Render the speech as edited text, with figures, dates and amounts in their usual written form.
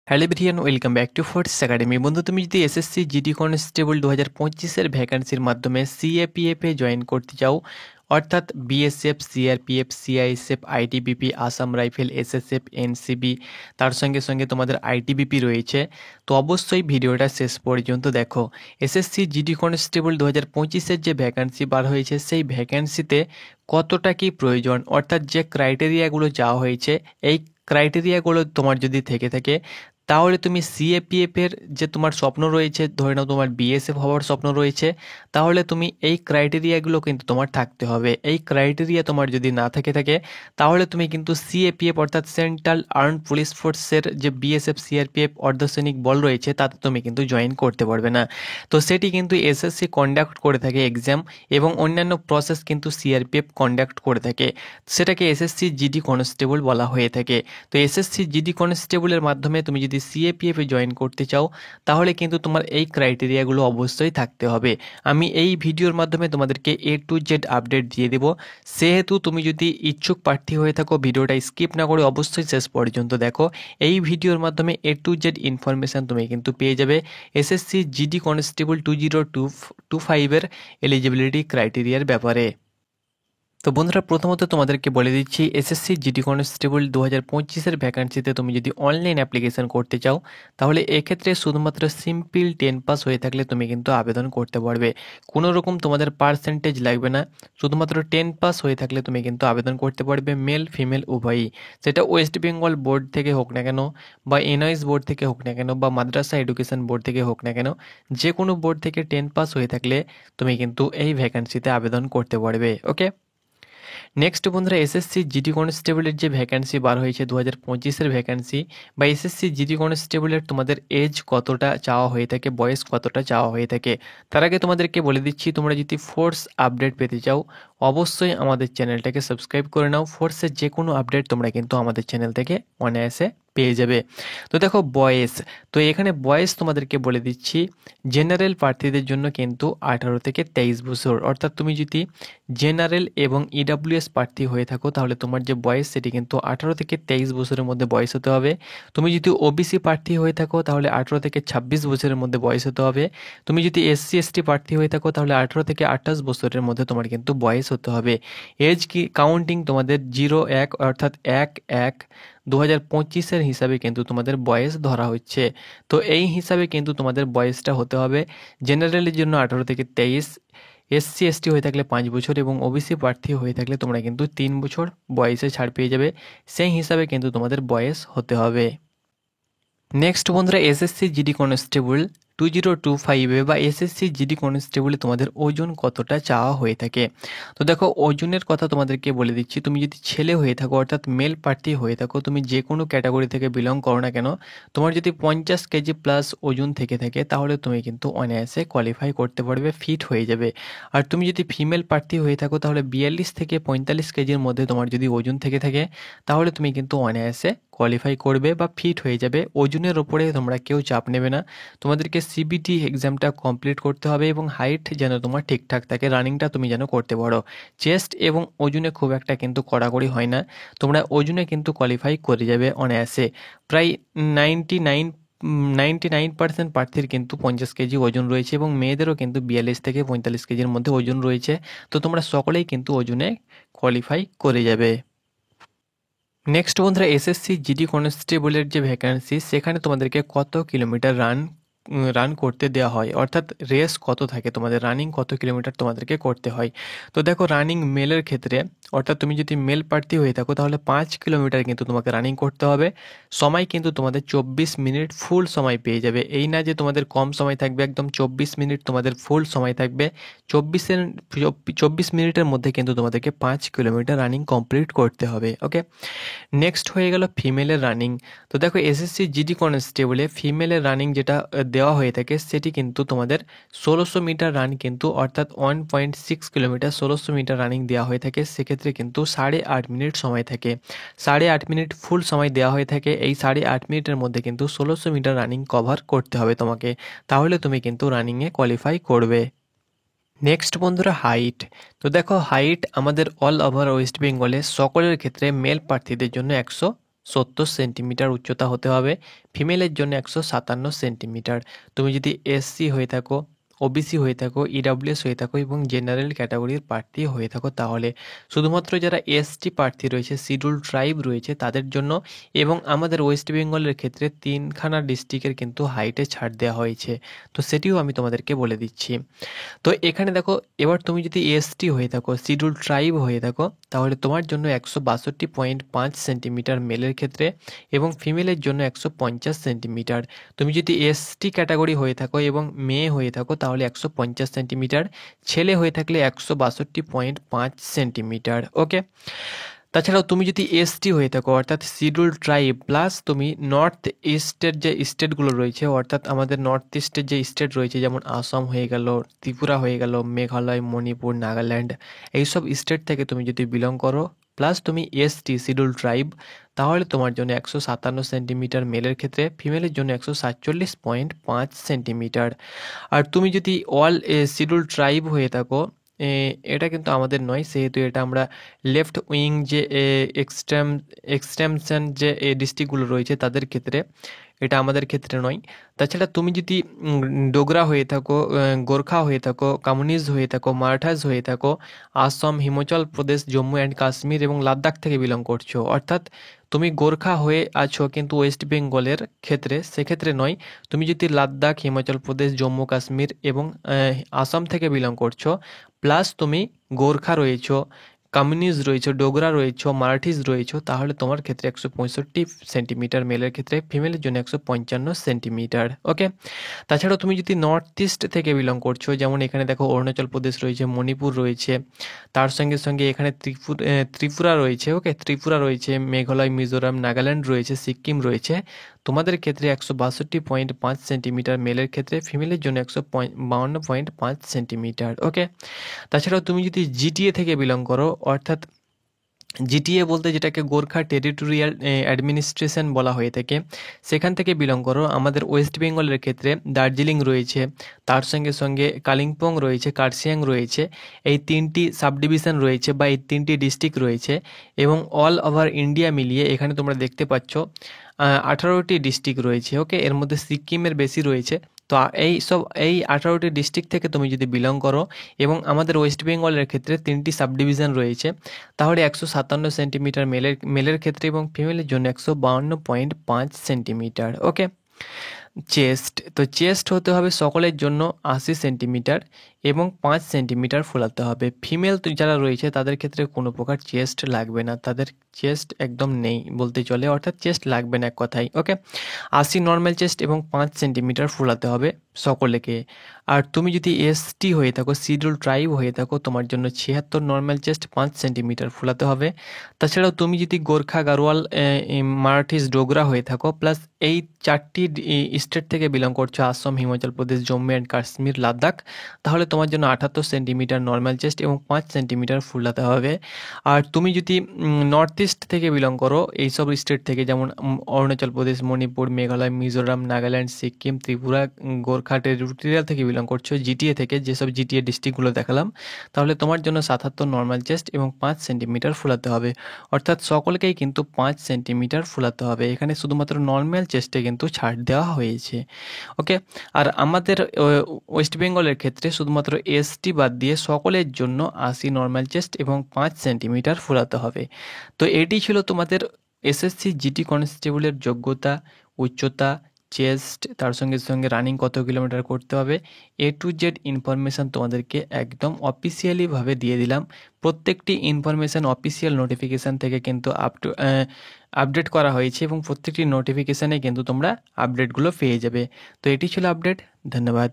Hello everyone, welcome back to force academy. বন্ধু, তুমি যদি এসএসসি জিডি কনস্টেবল 2025-এর ভ্যাকান্সির মাধ্যমে সিএপিএফে জয়েন করতে চাও, অর্থাৎ BSF, CRPF, CISF, ITBP, Assam rifle, SSF, NCB, তার সঙ্গে সঙ্গে তোমাদের আইটিবিপি রয়েছে, তো অবশ্যই ভিডিওটা শেষ পর্যন্ত দেখো। এসএসসি জিডি কনস্টেবল 2025-এর যে ভ্যাকান্সি বার হয়েছে, সেই ভ্যাকান্সিতে কতটা কি প্রয়োজন, অর্থাৎ যে ক্রাইটেরিয়াগুলো চাওয়া হয়েছে, এই ক্রাইটেরিয়াগুলো তোমার যদি থেকে থাকে, তাহলে তুমি সিএপিএফের যে তোমার স্বপ্ন রয়েছে, ধরে নাও তোমার বিএসএফ হওয়ার স্বপ্ন রয়েছে, তাহলে তুমি এই ক্রাইটেরিয়াগুলো কিন্তু তোমার থাকতে হবে। এই ক্রাইটেরিয়া তোমার যদি না থাকে তাহলে তুমি কিন্তু সিএপিএফ অর্থাৎ সেন্ট্রাল আর্মড পুলিশ ফোর্সের যে বিএসএফ, সিআরপিএফ অর্ধসৈনিক বল রয়েছে, তাতে তুমি কিন্তু জয়েন করতে পারবে না। তো সেটি কিন্তু এসএসসি কন্ডাক্ট করে থাকে এক্সাম, এবং অন্যান্য প্রসেস কিন্তু সিআরপিএফ কন্ডাক্ট করে থাকে। সেটাকে এসএসসি জিডি কনস্টেবল বলা হয়ে থাকে। তো এসএসসি জিডি কনস্টেবলের মাধ্যমে তুমি যদি সিএপিএফে জয়েন করতে চাও, তাহলে কিন্তু তোমার এই ক্রাইটেরিয়াগুলো অবশ্যই থাকতে হবে। আমি এই ভিডিওর মাধ্যমে তোমাদেরকে A to Z আপডেট দিয়ে দেবো। সেহেতু তুমি যদি ইচ্ছুক প্রার্থী হয়ে থাকো, ভিডিওটা স্কিপ না করে অবশ্যই শেষ পর্যন্ত দেখো। এই ভিডিওর মাধ্যমে A to Z ইনফরমেশান তুমি কিন্তু পেয়ে যাবে এসএসসি জিডি কনস্টেবল 2025-এর এলিজিবিলিটি ক্রাইটেরিয়ার ব্যাপারে। তো বন্ধুরা, প্রথমত তোমাদেরকে বলে দিচ্ছি, এসএসসি জিডি কনস্টেবল 2025-এর ভ্যাকান্সিতে তুমি যদি অনলাইন অ্যাপ্লিকেশন করতে চাও, তাহলে এক্ষেত্রে শুধুমাত্র সিম্পল 10 পাস হয়ে থাকলে তুমি কিন্তু আবেদন করতে পারবে। কোনো রকম তোমাদের পার্সেন্টেজ লাগবে না, শুধুমাত্র 10 পাস হয়ে থাকলে তুমি কিন্তু আবেদন করতে পারবে, মেল ফিমেল উভয়ই। সেটা ওয়েস্ট বেঙ্গল বোর্ড থেকে হোক না কেন, বা এনআইএস বোর্ড থেকে হোক না কেন, বা মাদ্রাসা এডুকেশন বোর্ড থেকে হোক না কেন, যে কোনো বোর্ড থেকে 10 পাস হয়ে থাকলে তুমি কিন্তু এই ভ্যাকান্সিতে আবেদন করতে পারবে। ওকে, নেক্সট বন্ধুরা, এসএসসি জিডি কনস্টেবলের যে ভ্যাকান্সি বার হয়েছে 2025-এর ভ্যাকান্সি, বা এসএসসি জিডি কনস্টেবলের তোমাদের এজ কতটা চাওয়া হয়ে থাকে, বয়স কতটা চাওয়া হয়ে থাকে, তার আগে তোমাদেরকে বলে দিচ্ছি, তোমরা যদি ফোর্স আপডেট পেতে চাও, অবশ্যই আমাদের চ্যানেলটাকে সাবস্ক্রাইব করে নাও। ফোর্সের যে কোনো আপডেট তোমরা কিন্তু আমাদের চ্যানেল থেকে অনায়াসে পেয়ে যাবে। তো দেখো বয়স, তো এখানে বয়স তোমাদেরকে বলে দিচ্ছি, জেনারেল প্রার্থীদের জন্য কিন্তু 18 থেকে 23 বছর, অর্থাৎ তুমি যদি জেনারেল এবং ইডাব্লিউএস প্রার্থী হয়ে থাকো, তাহলে তোমার যে বয়স সেটি কিন্তু 18 থেকে 23 বছরের মধ্যে বয়স হতে হবে। তুমি যদি ওবিসি প্রার্থী হয়ে থাকো, তাহলে 18 থেকে 26 বছরের মধ্যে বয়স হতে হবে। তুমি যদি এসসি এসটি প্রার্থী হয়ে থাকো, তাহলে 18 থেকে 28 বছরের মধ্যে তোমার কিন্তু বয়স হতে হবে। এজ কি কাউন্টিং তোমাদের 01 অর্থাৎ 1/1/2025-এর হিসাবে কিন্তু তোমাদের বয়স ধরা হচ্ছে। তো এই হিসাবে কিন্তু তোমাদের বয়সটা হতে হবে। জেনারেলের জন্য 18 থেকে 23, এসসি এসটি হয়ে থাকলে 5 বছর, এবং ওবিসি প্রার্থী হয়ে থাকলে তোমরা কিন্তু 3 বছর বয়সে ছাড় পেয়ে যাবে। সেই হিসাবে কিন্তু তোমাদের বয়স হতে হবে। নেক্সট বন্ধুরা, এসএসসি জিডি কনস্টেবল 2025-এ বা এসএসসি জিডি কনস্টেবলে তোমাদের ওজন কতটা চাওয়া হয়ে থাকে। তো দেখো, ওজনের কথা তোমাদেরকে বলে দিচ্ছি, তুমি যদি ছেলে হয়ে থাকো অর্থাৎ মেল প্রার্থী হয়ে থাকো, তুমি যে কোনো ক্যাটাগরি থেকে বিলং করো না কেন, তোমার যদি 50 কেজি প্লাস ওজন থেকে থাকে, তাহলে তুমি কিন্তু অনায়াসে কোয়ালিফাই করতে পারবে, ফিট হয়ে যাবে। আর তুমি যদি ফিমেল প্রার্থী হয়ে থাকো, তাহলে 42 থেকে 45 কেজির মধ্যে তোমার যদি ওজন থেকে থাকে, তাহলে তুমি কিন্তু অনায়াসে কোয়ালিফাই করবে বা ফিট হয়ে যাবে। ওজনের ওপরে তোমরা কেউ চাপ নেবে না, তোমাদেরকে সিবিটি এক্সামটা কমপ্লিট করতে হবে, এবং হাইট যেন তোমার ঠিকঠাক থাকে, রানিংটা তুমি যেন করতে পারো। চেস্ট এবং ওজনে খুব একটা কিন্তু কড়াকড়ি হয় না, তোমরা ওজনে কিন্তু কোয়ালিফাই করে যাবে অনায়াসে। প্রায় 99% প্রার্থীর কিন্তু 50 কেজি ওজন রয়েছে, এবং মেয়েদেরও কিন্তু 42 থেকে 45 কেজির মধ্যে ওজন রয়েছে। তো তোমরা সকলেই কিন্তু ওজনে কোয়ালিফাই করে যাবে। নেক্সট বন্ধুরা, এসএসসি জিডি কনস্টেবলের যে ভ্যাকান্সি, সেখানে তোমাদেরকে কত কিলোমিটার রান করতে দেওয়া হয়, অর্থাৎ রেস কত থাকে, তোমাদের রানিং কত কিলোমিটার তোমাদেরকে করতে হয়। তো দেখো, রানিং মেলের ক্ষেত্রে, অর্থাৎ তুমি যদি মেল প্রার্থী হয়ে থাকো, তাহলে 5 কিলোমিটার কিন্তু তোমাকে রানিং করতে হবে। সময় কিন্তু তোমাদের 24 মিনিট ফুল সময় পেয়ে যাবে, এই না যে তোমাদের কম সময় থাকবে, একদম 24 মিনিট তোমাদের ফুল সময় থাকবে। 24 মিনিটের মধ্যে কিন্তু তোমাদেরকে 5 কিলোমিটার রানিং কমপ্লিট করতে হবে। ওকে, নেক্সট হয়ে গেল ফিমেলের রানিং। তো দেখো, এসএসসি জিডি কনস্টেবলে ফিমেলের রানিং যেটা দেওয়া হয়ে থাকে, সেটি কিন্তু তোমাদের 1600 মিটার রান কিন্তু, অর্থাৎ 1.6 কিলোমিটার 1600 মিটার রানিং দেওয়া হয়ে থাকে। সেক্ষেত্রে কিন্তু 8.5 মিনিট সময় থাকে, 8.5 মিনিট ফুল সময় দেওয়া হয়ে থাকে। এই 8.5 মিনিটের মধ্যে কিন্তু 1600 মিটার রানিং কভার করতে হবে তোমাকে, তাহলে তুমি কিন্তু রানিংয়ে কোয়ালিফাই করবে। নেক্সট বন্ধুরা, হাইট। তো দেখো, হাইট আমাদের অল ওভার ওয়েস্ট বেঙ্গলে সকলের ক্ষেত্রে মেল প্রার্থীদের জন্য 70 সেন্টিমিটার উচ্চতা হতে হবে, ফিমেলের জন্য 157 সেন্টিমিটার। তুমি যদি এসসি হয়ে থাকো, ওবিসি হয়ে থাকো, ইডাব্লিউএস হয়ে থাকো এবং জেনারেল ক্যাটাগরির প্রার্থী হয়ে থাকো, তাহলে শুধুমাত্র যারা এসটি প্রার্থী রয়েছে, শিডিউল ট্রাইব রয়েছে তাদের জন্য এবং আমাদের ওয়েস্ট বেঙ্গলের ক্ষেত্রে 3খানা ডিস্ট্রিক্টের কিন্তু হাইটে ছাড় দেওয়া হয়েছে। তো সেটিও আমি তোমাদেরকে বলে দিচ্ছি। তো এখানে দেখো, এবার তুমি যদি এসটি হয়ে থাকো, শিডিউল ট্রাইব হয়ে থাকো, তাহলে তোমার জন্য 162.5 সেন্টিমিটার মেলের ক্ষেত্রে এবং ফিমেলের জন্য 150 সেন্টিমিটার। তুমি যদি এসটি ক্যাটাগরি হয়ে থাকো এবং মেয়ে হয়ে থাকো তাহলে 150 সেন্টিমিটার, ছেলে হয়ে থাকলে 162.5 সেন্টিমিটার। ওকে, তাছাড়াও তুমি যদি এসটি হয়ে থাকো অর্থাৎ শিডিউল ট্রাইব প্লাস তুমি নর্থ ইস্টের যে স্টেটগুলো রয়েছে, অর্থাৎ আমাদের নর্থ ইস্টের যে স্টেট রয়েছে যেমন আসাম হয়ে গেল, ত্রিপুরা হয়ে গেল, মেঘালয়, মণিপুর, নাগাল্যান্ড, এইসব স্টেট থেকে তুমি যদি বিলং করো প্লাস তুমি এসটি শিডিউল ট্রাইব, তাহলে তোমার জন্য 157 সেন্টিমিটার মেলের ক্ষেত্রে, ফিমেলের জন্য 147.5 সেন্টিমিটার। আর তুমি যদি অল শিডিউল ট্রাইব হয়ে থাকো, এটা কিন্তু আমাদের নয়, সেহেতু এটা আমরা লেফট উইং যে এক্সটেমশন যে ডিস্ট্রিক্টগুলো রয়েছে তাদের ক্ষেত্রে, এটা আমাদের ক্ষেত্রে নয়। তাছাড়া তুমি যদি ডোগরা হয়ে থাকো, গোর্খা হয়ে থাকো, কমিউনিজ হয়ে থাকো, মারাঠাস হয়ে থাকো, আসাম, হিমাচল প্রদেশ, জম্মু অ্যান্ড কাশ্মীর এবং লাদাখ থেকে বিলং করছো, অর্থাৎ তুমি গোর্খা হয়ে আছো কিন্তু ওয়েস্ট বেঙ্গলের ক্ষেত্রে, সেক্ষেত্রে নয়। তুমি যদি লাদাখ, হিমাচল প্রদেশ, জম্মু কাশ্মীর এবং আসাম থেকে বিলং করছো প্লাস তুমি গোর্খা রয়েছো, কমিউনিজ রয়েছে, ডোগরা রয়েছে, মারাঠিজ রয়েছে, তাহলে তোমার ক্ষেত্রে 165 সেন্টিমিটার মেলের ক্ষেত্রে, ফিমেলের জন্য 155 সেন্টিমিটার। ওকে, তাছাড়াও তুমি যদি নর্থ ইস্ট থেকে বিলং করছো, যেমন এখানে দেখো অরুণাচল প্রদেশ রয়েছে, মণিপুর রয়েছে, তার সঙ্গে সঙ্গে এখানে ত্রিপুরা রয়েছে, ওকে, ত্রিপুরা রয়েছে, মেঘালয়, মিজোরাম, নাগাল্যান্ড রয়েছে, সিকিম রয়েছে, তোমাদের ক্ষেত্রে 162.5 সেন্টিমিটার মেলের ক্ষেত্রে, ফিমেলের জন্য 152.5 সেন্টিমিটার। ওকে, তাছাড়াও তুমি যদি জিটিএ থেকে বিলং করো, অর্থাৎ জিটিএ বলতে যেটাকে গোর্খা টেরিটোরিয়াল অ্যাডমিনিস্ট্রেশন বলা হয়ে থাকে, সেখান থেকে বিলং করো, আমাদের ওয়েস্ট বেঙ্গলের ক্ষেত্রে দার্জিলিং রয়েছে, তার সঙ্গে সঙ্গে কালিম্পং রয়েছে, কার্শিয়াং রয়েছে, এই 3টি সাবডিভিশন রয়েছে বা এই 3টি ডিস্ট্রিক্ট রয়েছে এবং অল ওভার ইন্ডিয়া মিলিয়ে এখানে তোমরা দেখতে পাচ্ছ 18টি ডিস্ট্রিক্ট রয়েছে। ওকে, এর মধ্যে সিকিমের বেশি রয়েছে। তো এই 18টি ডিস্ট্রিক্ট থেকে তুমি যদি বিলং করো এবং আমাদের ওয়েস্ট বেঙ্গলের ক্ষেত্রে 3টি সাবডিভিশন রয়েছে, তাহলে 157 সেন্টিমিটার মেলের ক্ষেত্রে এবং ফিমেলের জন্য 152.5 সেন্টিমিটার। ওকে, চেস্ট হতে হবে সকলের জন্য 80 সেন্টিমিটার এবং 5 সেন্টিমিটার ফোলাতে হবে। ফিমেল যারা রয়েছে তাদের ক্ষেত্রে কোনো প্রকার চেস্ট লাগবে না, তাদের চেস্ট একদম নেই বলতে চলে, অর্থাৎ চেস্ট লাগবে না এক কথায়। ওকে, 80 নর্মাল চেস্ট এবং 5 সেন্টিমিটার ফোলাতে হবে সকলেকে। আর তুমি যদি এসটি হয়ে থাকো, শিডিউল ট্রাইব হয়ে থাকো, তোমার জন্য 76 নর্মাল চেস্ট, 5 সেন্টিমিটার ফোলাতে হবে। তাছাড়াও তুমি যদি গোর্খা, গারোয়াল, মারাঠিস, ডোগরা হয়ে থাকো প্লাস এই 4টি স্টেট থেকে বিলং করছো, আসাম, হিমাচল প্রদেশ, জম্মু অ্যান্ড কাশ্মীর, লাদাখ, তাহলে তোমার জন্য 78 সেন্টিমিটার নর্মাল চেস্ট এবং 5 সেন্টিমিটার ফোলাতে হবে। আর তুমি যদি নর্থ ইস্ট থেকে বিলং করো, এইসব স্টেট থেকে যেমন অরুণাচল প্রদেশ, মণিপুর, মেঘালয়, মিজোরাম, নাগাল্যান্ড, সিকিম, ত্রিপুরা, গোর্খা টেরিটোরিয়াল থেকে বিলং করছো, জিটিএ থেকে, যেসব জিটিএ ডিস্ট্রিক্টগুলো দেখালাম, তাহলে তোমার জন্য 77 নর্মাল চেস্ট এবং 5 সেন্টিমিটার ফোলাতে হবে। অর্থাৎ সকলকেই কিন্তু 5 সেন্টিমিটার ফোলাতে হবে। এখানে শুধুমাত্র নর্মাল চেস্টে কিন্তু ছাড় দেওয়া হয়েছে। ওকে, আর আমাদের ওয়েস্ট বেঙ্গলের ক্ষেত্রে শুধুমাত্র এসটি বাদ দিয়ে সকলের জন্য 80 নর্মাল চেস্ট এবং 5 সেন্টিমিটার ফোলাতে হবে। তো এটি ছিল তোমাদের এসএসসি জিটি কনস্টেবলের যোগ্যতা, উচ্চতা, চেস্ট, তার সঙ্গে সঙ্গে রানিং কত কিলোমিটার করতে হবে, A to Z ইনফরমেশান তোমাদেরকে একদম অফিসিয়ালিভাবে দিয়ে দিলাম। প্রত্যেকটি ইনফরমেশান অফিসিয়াল নোটিফিকেশান থেকে কিন্তু আপডেট করা হয়েছে এবং প্রত্যেকটি নোটিফিকেশানে কিন্তু তোমরা আপডেটগুলো পেয়ে যাবে। তো এটি ছিল আপডেট। ধন্যবাদ।